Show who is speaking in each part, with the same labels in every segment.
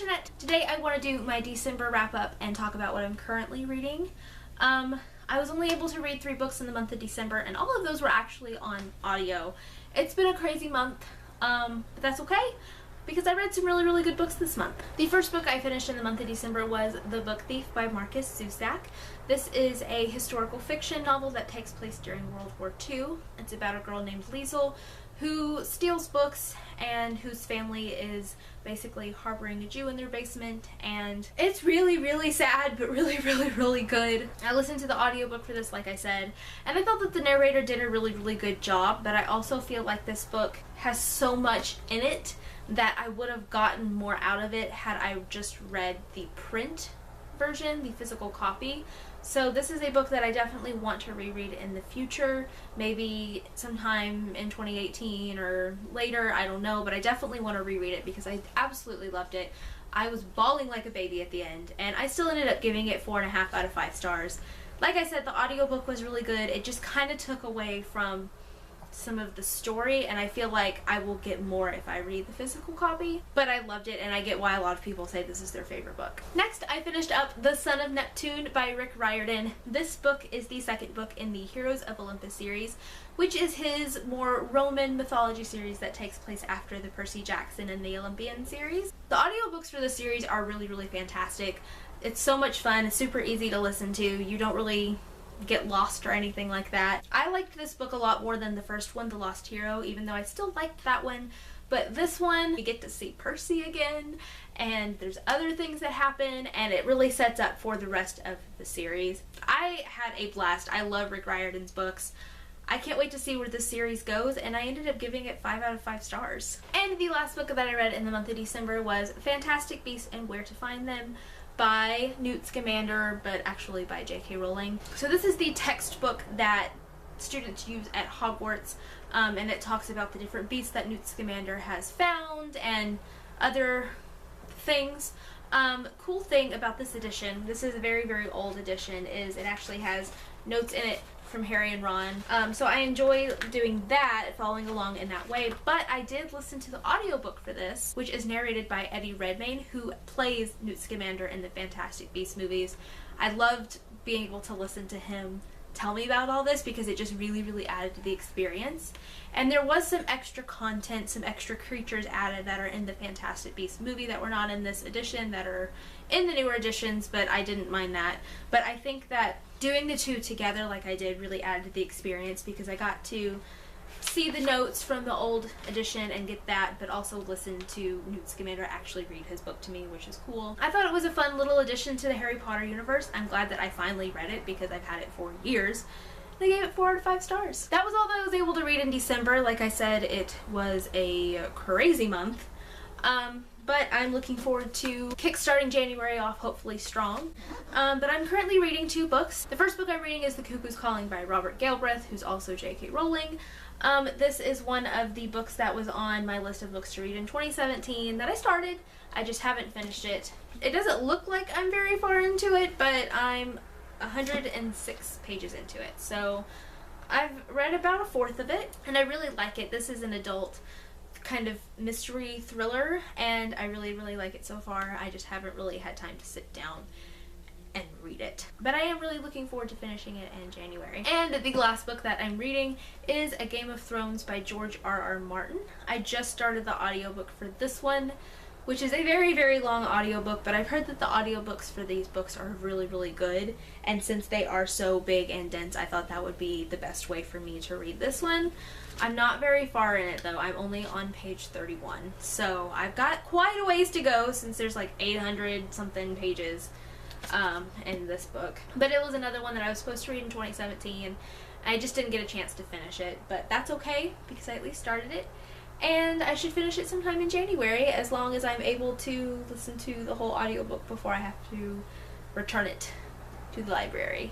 Speaker 1: Internet! Today I want to do my December wrap up and talk about what I'm currently reading. I was only able to read 3 books in the month of December, and all of those were actually on audio. It's been a crazy month, but that's okay because I read some really good books this month. The first book I finished in the month of December was The Book Thief by Marcus Zusak. This is a historical fiction novel that takes place during World War II. It's about a girl named Liesel who steals books and whose family is basically harboring a Jew in their basement, and it's really sad but really good. I listened to the audiobook for this, like I said, and I thought that the narrator did a really good job, but I also feel like this book has so much in it that I would have gotten more out of it had I just read the print version, the physical copy. So this is a book that I definitely want to reread in the future, maybe sometime in 2018 or later, I don't know, but I definitely want to reread it because I absolutely loved it. I was bawling like a baby at the end, and I still ended up giving it 4.5 out of 5 stars. Like I said, the audiobook was really good. It just kind of took away from some of the story, and I feel like I will get more if I read the physical copy, but I loved it, and I get why a lot of people say this is their favorite book. Next, I finished up The Son of Neptune by Rick Riordan. This book is the second book in the Heroes of Olympus series, which is his more Roman mythology series that takes place after the Percy Jackson and the Olympian series. The audiobooks for this series are really fantastic. It's so much fun, it's super easy to listen to, you don't really get lost or anything like that. I liked this book a lot more than the first one, The Lost Hero, even though I still liked that one. But this one, we get to see Percy again, and there's other things that happen, and it really sets up for the rest of the series. I had a blast. I love Rick Riordan's books. I can't wait to see where this series goes, and I ended up giving it 5 out of 5 stars. And the last book that I read in the month of December was Fantastic Beasts and Where to Find Them by Newt Scamander, but actually by J.K. Rowling. So this is the textbook that students use at Hogwarts, and it talks about the different beasts that Newt Scamander has found and other things. Cool thing about this edition, this is a very old edition, is it actually has notes in it from Harry and Ron. So I enjoy doing that, following along in that way, but I did listen to the audiobook for this, which is narrated by Eddie Redmayne, who plays Newt Scamander in the Fantastic Beasts movies. I loved being able to listen to him tell me about all this because it just really added to the experience. And there was some extra content, some extra creatures added that are in the Fantastic Beasts movie that were not in this edition, that are in the newer editions, but I didn't mind that. But I think that doing the two together like I did really added to the experience because I got to see the notes from the old edition and get that, but also listen to Newt Scamander actually read his book to me, which is cool. I thought it was a fun little addition to the Harry Potter universe. I'm glad that I finally read it because I've had it for years. I gave it 4 out of 5 stars. That was all that I was able to read in December. Like I said, it was a crazy month. But I'm looking forward to kickstarting January off hopefully strong. But I'm currently reading 2 books. The first book I'm reading is The Cuckoos Calling by Robert Galbraith, who's also J.K. Rowling. This is one of the books that was on my list of books to read in 2017 that I started. I just haven't finished it. It doesn't look like I'm very far into it, but I'm 106 pages into it. So I've read about a fourth of it, and I really like it. This is an adult kind of mystery thriller, and I really like it so far. I just haven't really had time to sit down and read it. But I am really looking forward to finishing it in January. And the last book that I'm reading is A Game of Thrones by George R.R. Martin. I just started the audiobook for this one, which is a very long audiobook, but I've heard that the audiobooks for these books are really good, and since they are so big and dense, I thought that would be the best way for me to read this one. I'm not very far in it though. I'm only on page 31, so I've got quite a ways to go since there's like 800 something pages in this book. But it was another one that I was supposed to read in 2017. I just didn't get a chance to finish it, but that's okay because I at least started it. And I should finish it sometime in January, as long as I'm able to listen to the whole audiobook before I have to return it to the library.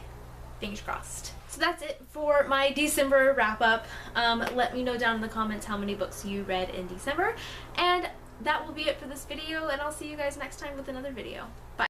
Speaker 1: Fingers crossed. So that's it for my December wrap up. Let me know down in the comments how many books you read in December. And that will be it for this video, and I'll see you guys next time with another video. Bye.